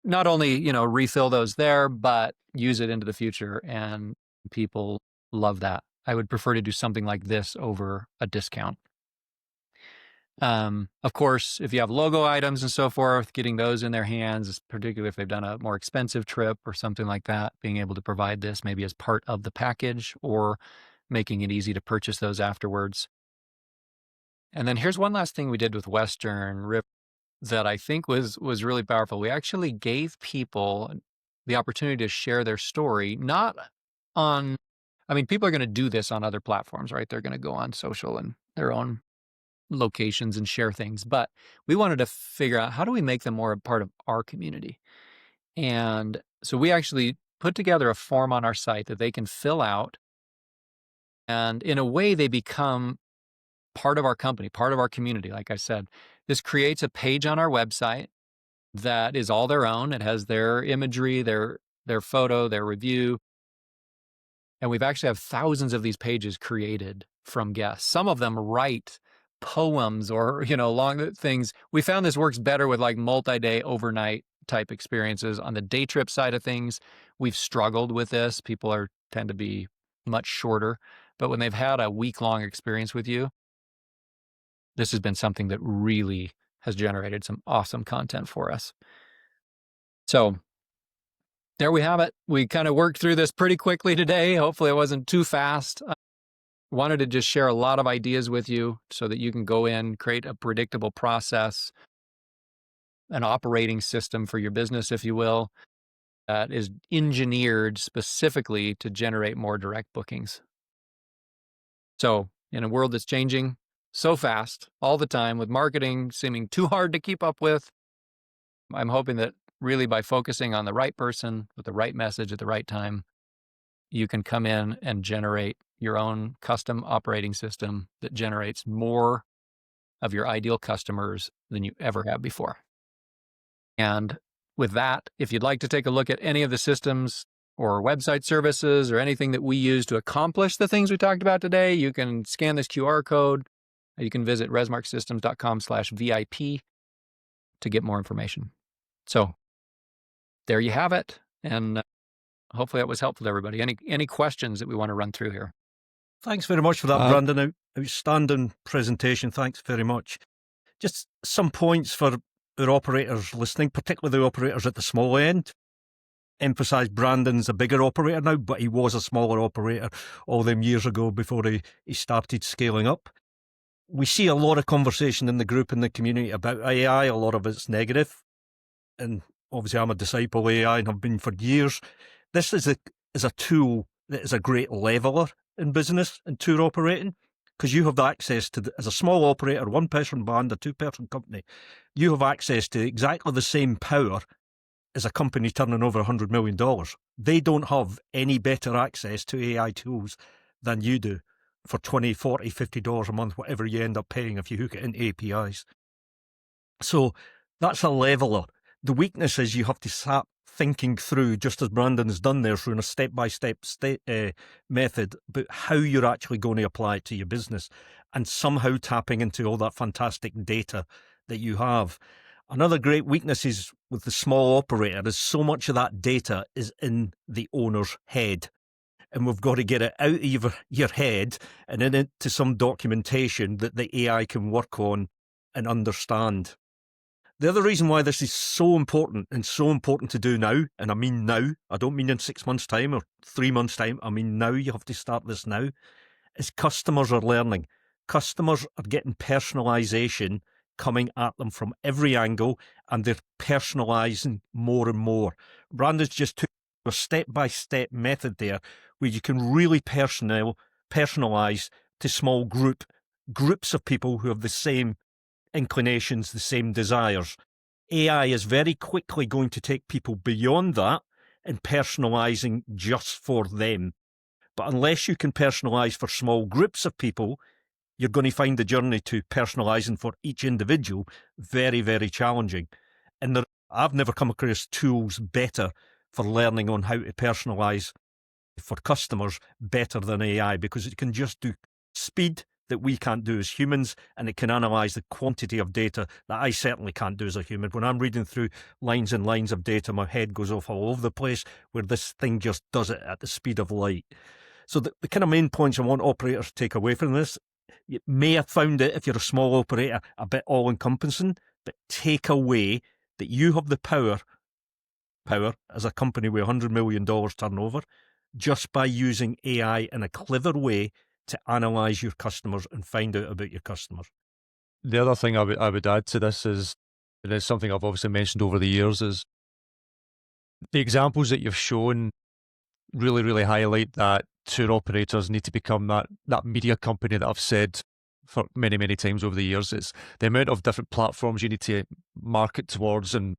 not only, refill those there, but use it into the future. And people love that. I would prefer to do something like this over a discount. Of course, if you have logo items and so forth, getting those in their hands, particularly if they've done a more expensive trip or something like that, being able to provide this maybe as part of the package or making it easy to purchase those afterwards. And then here's one last thing we did with Western Rip that I think was really powerful. We actually gave people the opportunity to share their story, not on, I mean, people are going to do this on other platforms, right? They're going to go on social and their own locations and share things. But we wanted to figure out, how do we make them more a part of our community? And so we actually put together a form on our site that they can fill out. And in a way, they become part of our company, part of our community. Like I said, this creates a page on our website that is all their own. It has their imagery, their photo, their review. And we've actually have thousands of these pages created from guests. Some of them write poems or, long things. We found this works better with like multi-day overnight type experiences. On the day trip side of things, we've struggled with this. People tend to be much shorter, but when they've had a week-long experience with you, this has been something that really has generated some awesome content for us. So there we have it. We kind of worked through this pretty quickly today. Hopefully it wasn't too fast. I wanted to just share a lot of ideas with you so that you can go in, create a predictable process, an operating system for your business, if you will, that is engineered specifically to generate more direct bookings. So in a world that's changing so fast all the time, with marketing seeming too hard to keep up with, I'm hoping that really by focusing on the right person with the right message at the right time, you can come in and generate your own custom operating system that generates more of your ideal customers than you ever have before. And with that, if you'd like to take a look at any of the systems or website services or anything that we use to accomplish the things we talked about today, you can scan this QR code. You can visit resmarksystems.com/VIP to get more information. So there you have it. And hopefully that was helpful to everybody. Any questions that we want to run through here? Thanks very much for that, Brandon. Outstanding presentation. Thanks very much. Just some points for our operators listening, particularly the operators at the small end. emphasize Brandon's a bigger operator now, but he was a smaller operator all them years ago before he started scaling up. We see a lot of conversation in the group and the community about AI. A lot of it's negative. And obviously I'm a disciple of AI and have been for years. This is a tool that is a great leveler in business and tour operating, because you have access to, as a small operator, one-person band, a two-person company, you have access to exactly the same power as a company turning over $100 million. They don't have any better access to AI tools than you do for $20, $40, $50 a month, whatever you end up paying if you hook it into APIs. So that's a leveler. The weakness is you have to start thinking through, just as Brandon's done there, through a step-by-step method, about how you're actually going to apply it to your business and somehow tapping into all that fantastic data that you have. Another great weakness is with the small operator is so much of that data is in the owner's head. And we've got to get it out of your head and into some documentation that the AI can work on and understand. The other reason why this is so important and so important to do now, and I mean now, I don't mean in 6 months' time or 3 months' time, I mean now, you have to start this now, is customers are learning. Customers are getting personalisation coming at them from every angle, and they're personalising more and more. Brandon's just took a step-by-step method there where you can really personalise to small groups of people who have the same inclinations, the same desires. AI is very quickly going to take people beyond that and personalising just for them. But unless you can personalise for small groups of people, you're going to find the journey to personalising for each individual very, very challenging. And I've never come across tools better for learning on how to personalise for customers better than AI, because it can just do speed that we can't do as humans, and it can analyse the quantity of data that I certainly can't do as a human. When I'm reading through lines and lines of data, my head goes off all over the place, where this thing just does it at the speed of light. So the kind of main points I want operators to take away from this, you may have found it, if you're a small operator, a bit all-encompassing, but take away that you have the power as a company with $100 million turnover, just by using AI in a clever way to analyse your customers and find out about your customers. The other thing I would add to this is, and it's something I've obviously mentioned over the years, is the examples that you've shown really, really highlight that tour operators need to become that media company that I've said for many, many times over the years. It's the amount of different platforms you need to market towards, and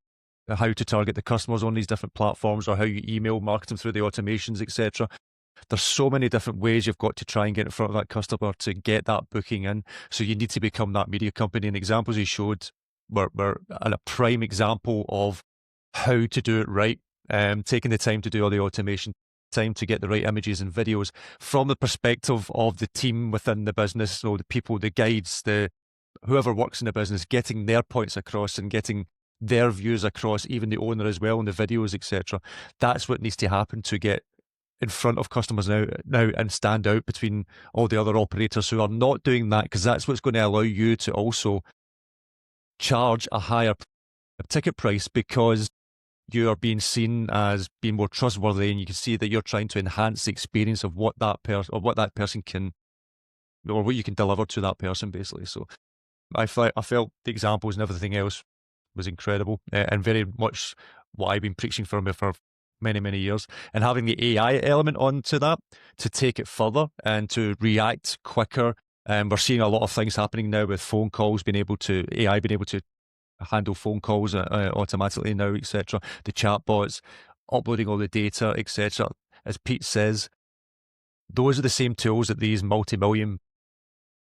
how to target the customers on these different platforms, or how you email market them through the automations, etc. There's so many different ways you've got to try and get in front of that customer to get that booking in. So you need to become that media company. And the examples you showed were a prime example of how to do it right. Taking the time to do all the automation, time to get the right images and videos from the perspective of the team within the business, so the people, the guides, whoever works in the business, getting their points across and getting their views across, even the owner as well, and the videos, etc. That's what needs to happen to get in front of customers now and stand out between all the other operators who are not doing that, because that's what's going to allow you to also charge a higher ticket price, because you are being seen as being more trustworthy, and you can see that you're trying to enhance the experience of what that person can, or what you can deliver to that person, basically. So I felt the examples and everything else was incredible, and very much what I've been preaching for many, many years. And having the AI element onto that to take it further and to react quicker. We're seeing a lot of things happening now with phone calls, AI being able to handle phone calls automatically now, etc. The chatbots, uploading all the data, etc. As Pete says, those are the same tools that these multi-million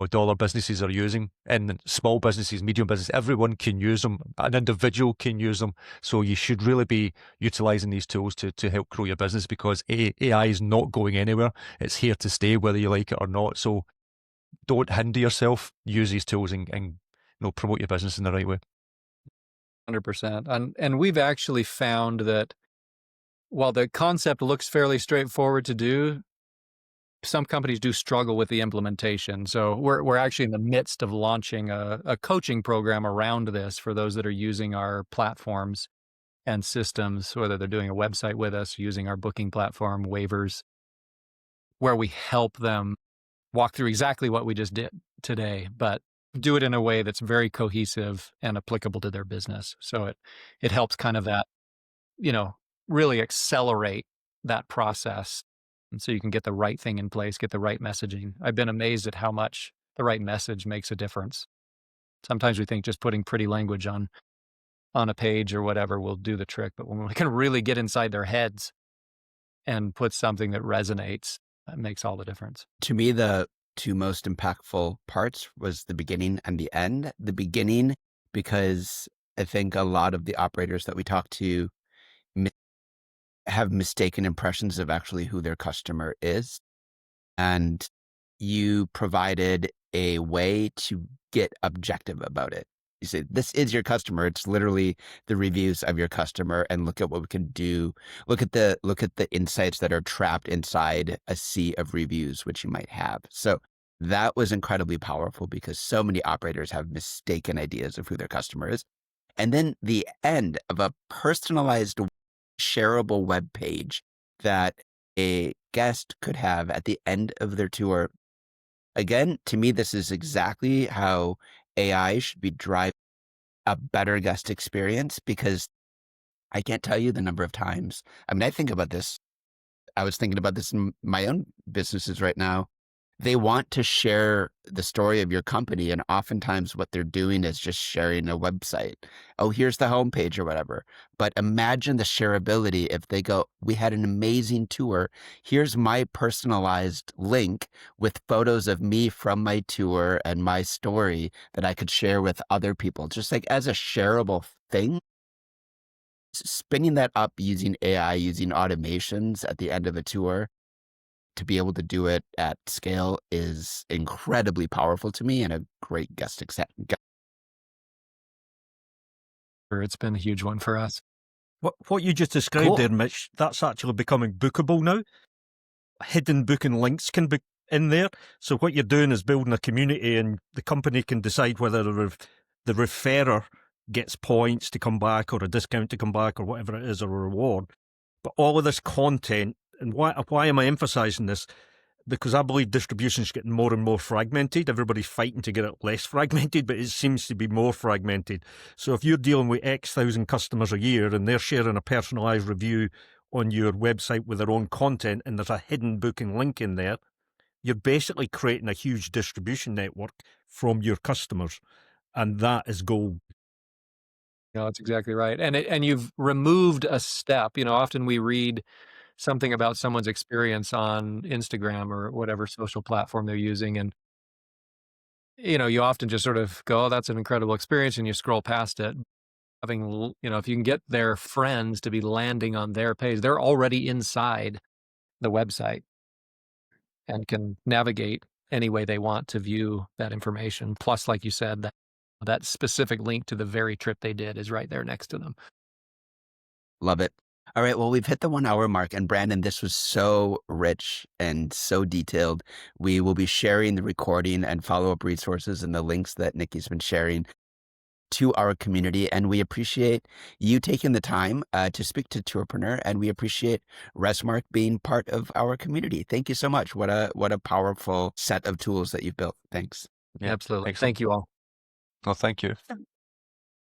dollar businesses are using, and small businesses, medium business, everyone can use them. An individual can use them. So you should really be utilizing these tools to help grow your business, because AI is not going anywhere. It's here to stay, whether you like it or not. So don't hinder yourself. Use these tools and promote your business in the right way. 100%. And we've actually found that while the concept looks fairly straightforward to do, some companies do struggle with the implementation. So we're actually in the midst of launching a coaching program around this for those that are using our platforms. and systems, whether they're doing a website with us, using our booking platform, waivers, where we help them walk through exactly what we just did today, but do it in a way that's very cohesive and applicable to their business. So it helps kind of that, you know, really accelerate that process. And so you can get the right thing in place, get the right messaging. I've been amazed at how much the right message makes a difference. Sometimes we think just putting pretty language on a page or whatever will do the trick, but when we can really get inside their heads and put something that resonates, that makes all the difference. To me, the two most impactful parts was the beginning and the end. The beginning, because I think a lot of the operators that we talk to have mistaken impressions of actually who their customer is. And you provided a way to get objective about it. You say, this is your customer. It's literally the reviews of your customer, and look at what we can do. Look at the insights that are trapped inside a sea of reviews, which you might have. So that was incredibly powerful because so many operators have mistaken ideas of who their customer is. And then the end of a personalized, shareable web page that a guest could have at the end of their tour. Again, to me, this is exactly how AI should be driving a better guest experience, because I can't tell you the number of times. I mean, I think about this. I was thinking about this in my own businesses right now. They want to share the story of your company, and oftentimes what they're doing is just sharing a website. Oh, here's the homepage or whatever. But imagine the shareability if they go, we had an amazing tour. Here's my personalized link with photos of me from my tour and my story that I could share with other people, just like as a shareable thing. Spinning that up using AI, using automations at the end of a tour, to be able to do it at scale is incredibly powerful to me and a great guest acceptance. It's been a huge one for us. What you just described Cool. there, Mitch, that's actually becoming bookable now. Hidden booking links can be in there. So what you're doing is building a community, and the company can decide whether the referrer gets points to come back or a discount to come back or whatever it is, or a reward. But all of this content, and why am I emphasizing this? Because I believe distribution's getting more and more fragmented. Everybody's fighting to get it less fragmented, but it seems to be more fragmented. So if you're dealing with X thousand customers a year and they're sharing a personalized review on your website with their own content, and there's a hidden booking link in there, you're basically creating a huge distribution network from your customers. And that is gold. No, that's exactly right. And you've removed a step. You know, often we read something about someone's experience on Instagram or whatever social platform they're using, and you know, you often just sort of go, "Oh, that's an incredible experience," and you scroll past it. You know, if you can get their friends to be landing on their page, they're already inside the website and can navigate any way they want to view that information. Plus, like you said, that specific link to the very trip they did is right there next to them. Love it. All right. Well, we've hit the 1 hour mark, and Brandon, this was so rich and so detailed. We will be sharing the recording and follow-up resources and the links that Nikki's been sharing to our community. And we appreciate you taking the time to speak to Tourpreneur, and we appreciate Resmark being part of our community. Thank you so much. What a powerful set of tools that you've built. Thanks. Yeah, Absolutely. excellent. Thank you all. Well, thank you.